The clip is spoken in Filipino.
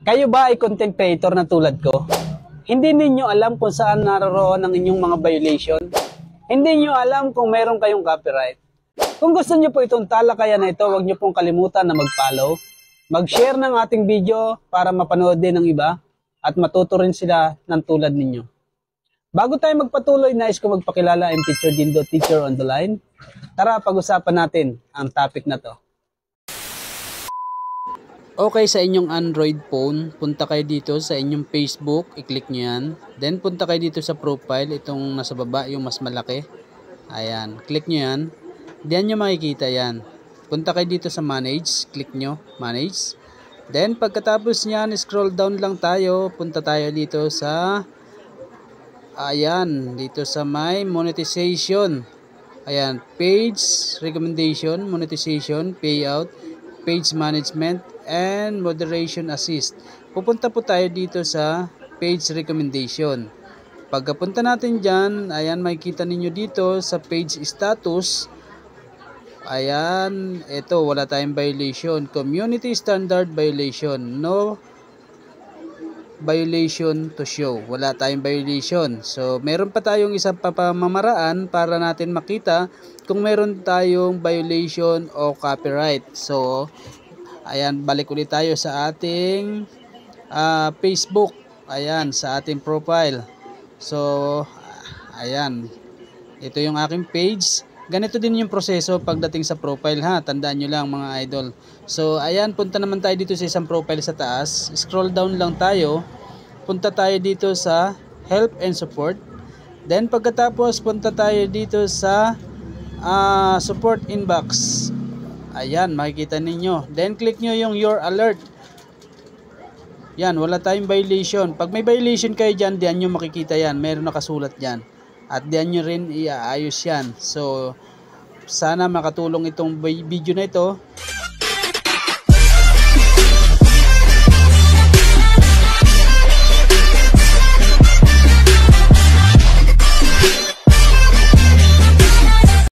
Kayo ba ay content creator na tulad ko? Hindi ninyo alam kung saan naroroon ang inyong mga violation? Hindi nyo alam kung meron kayong copyright? Kung gusto nyo po itong talakayan na ito, huwag nyo pong kalimutan na mag-follow, mag-share ng ating video para mapanood din ng iba at matuto rin sila ng tulad ninyo. Bago tayo magpatuloy, nais ko magpakilala. I'm Teacher Dindo, Teacher on the Line. Tara, pag-usapan natin ang topic na to. Okay, sa inyong Android phone, punta kayo dito sa inyong Facebook, i-click nyo yan. Then punta kayo dito sa profile, itong nasa baba, yung mas malaki. Ayan, click nyo yan. Diyan nyo makikita yan. Punta kayo dito sa manage, click nyo, manage. Then pagkatapos nyan, scroll down lang tayo, punta tayo dito sa, ayan, dito sa my monetization. Ayan, page recommendation, monetization, payout, page management, and moderation assist. Pupunta po tayo dito sa page recommendation. Pagkapunta natin dyan, ayan, makikita ninyo dito sa page status. Ayan, ito, wala tayong violation. Community standard violation. No violation to show. Wala tayong violation. So, meron pa tayong isang pamamaraan para natin makita kung meron tayong violation o copyright. So, ayan, balik ulit tayo sa ating Facebook. Ayan, sa ating profile. So, ayan. Ito yung aking page. Ganito din yung proseso pagdating sa profile ha. Tandaan nyo lang mga idol. So, ayan, punta naman tayo dito sa isang profile sa taas. Scroll down lang tayo. Punta tayo dito sa help and support. Then, pagkatapos, punta tayo dito sa support inbox. Ayan, makikita ninyo. Then, click nyo yung your alert. Yan, wala tayong violation. Pag may violation kayo dyan, diyan nyo makikita yan. Meron nakasulat dyan. At diyan nyo rin iaayos yan. So, sana makatulong itong video na ito.